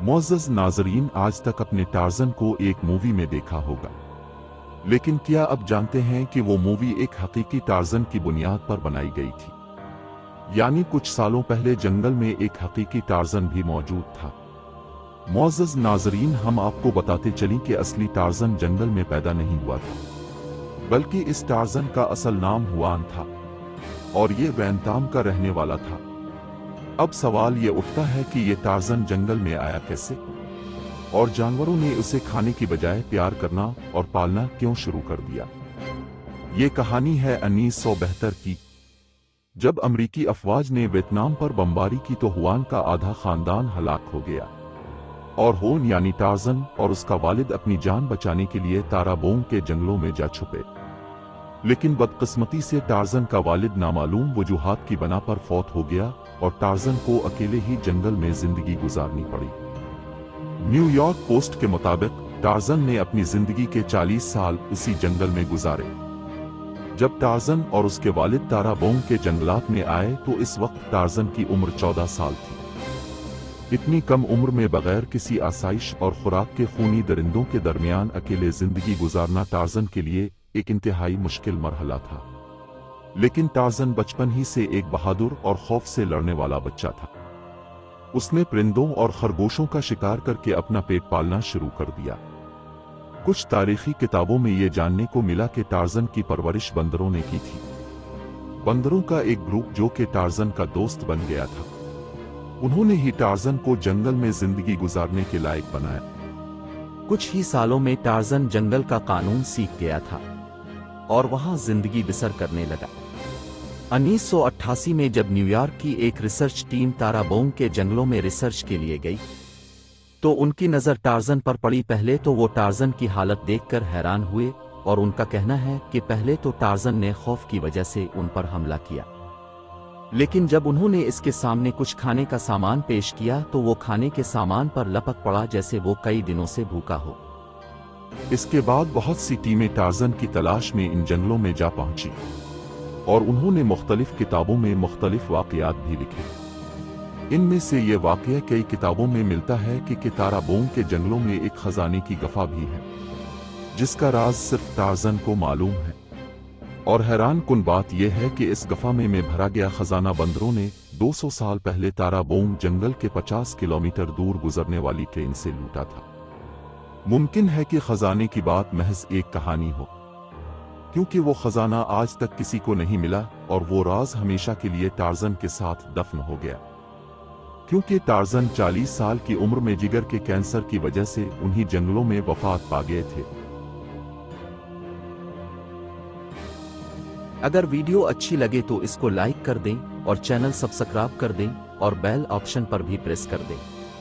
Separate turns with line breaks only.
मुअज़्ज़ज़ नाज़रीन, आज तक अपने टार्ज़न को एक मूवी में देखा होगा, लेकिन क्या अब जानते हैं कि वो मूवी एक हकीकी टार्ज़न की बुनियाद पर बनाई गई थी। यानी कुछ सालों पहले जंगल में एक हकीकी टार्ज़न भी मौजूद था। मुअज़्ज़ज़ नाज़रीन, हम आपको बताते चलें कि असली टार्ज़न जंगल में पैदा नहीं हुआ था, बल्कि इस टार्ज़न का असल नाम हुआन था और ये वियतनाम का रहने वाला था। अब सवाल ये उठता है कि ये टार्ज़न जंगल में आया कैसे, और जानवरों ने उसे खाने की बजाय प्यार करना और पालना क्यों शुरू कर दिया। ये कहानी है 1972 की, जब अमरीकी अफवाज ने वियतनाम पर बमबारी की तो हुआन का आधा खानदान हलाक हो गया और होन यानी टार्ज़न और उसका वालिद अपनी जान बचाने के लिए ताराबोंग के जंगलों में जा छुपे। लेकिन बदकिस्मती से टार्ज़न का वालिद नामालूम वजूहात की बना पर फौत हो गया और टार्ज़न को अकेले ही जंगल में जिंदगी गुजारनी पड़ी। न्यूयॉर्क पोस्ट के मुताबिक टार्ज़न ने अपनी जिंदगी के 40 साल इसी जंगल में गुजारे। जब टार्ज़न और उसके वालिद ताराबोंग के जंगलात में आए तो इस वक्त टार्ज़न की उम्र 14 साल थी। इतनी कम उम्र में बगैर किसी आसाइश और खुराक के खूनी दरिंदों के दरमियान अकेले जिंदगी गुजारना टार्ज़न के लिए एक इंतहाई मुश्किल मरहला था। लेकिन टार्ज़न बचपन ही से एक बहादुर और खौफ से लड़ने वाला बच्चा था। उसने परिंदों और खरगोशों का शिकार करके अपना पेट पालना शुरू कर दिया। कुछ तारीखी किताबों में यह जानने को मिला कि टार्ज़न की परवरिश बंदरों ने की थी। बंदरों का एक ग्रुप जो कि टार्ज़न का दोस्त बन गया था, उन्होंने ही टार्ज़न को जंगल में जिंदगी गुजारने के लायक बनाया।
कुछ ही सालों में टार्ज़न जंगल का कानून सीख गया था और वहां जिंदगी बसर करने लगा। 1988 में जब न्यूयॉर्क की एक रिसर्च टीम ताराबोंग के जंगलों में रिसर्च के लिए गई तो उनकी नज़र टार्ज़न पर पड़ी। पहले तो वो टार्ज़न की हालत देखकर हैरान हुए और उनका कहना है कि पहले तो टार्ज़न ने खौफ की वजह से उन पर हमला किया, लेकिन जब उन्होंने इसके सामने कुछ खाने का सामान पेश किया तो वो खाने के सामान पर लपक पड़ा जैसे वो कई दिनों से भूखा हो।
इसके बाद बहुत सी टीमें टार्ज़न की तलाश में इन जंगलों में जा पहुंची और उन्होंने मुख्तलिफ किताबों में मुख्तलिफ वाक़यात भी लिखे। इनमें से ये वाक़या कई किताबों में मिलता है कि ताराबोंग के जंगलों में एक खजाने की गफा भी है जिसका राज सिर्फ टार्ज़न को मालूम है। और हैरान कुन बात यह है कि इस गफा में भरा गया खजाना बंदरों ने 200 साल पहले ताराबोंग जंगल के 50 किलोमीटर दूर गुजरने वाली ट्रेन से लूटा था। मुमकिन है कि खजाने की बात महज एक कहानी हो, क्योंकि वो खजाना आज तक किसी को नहीं मिला और वो राज हमेशा के लिए टार्ज़न के साथ दफन हो गया, क्योंकि टार्ज़न 40 साल की उम्र में जिगर के कैंसर की वजह से उन्हीं जंगलों में वफात पा गए थे।
अगर वीडियो अच्छी लगे तो इसको लाइक कर दें और चैनल सब्सक्राइब कर दें और बेल ऑप्शन पर भी प्रेस कर दें।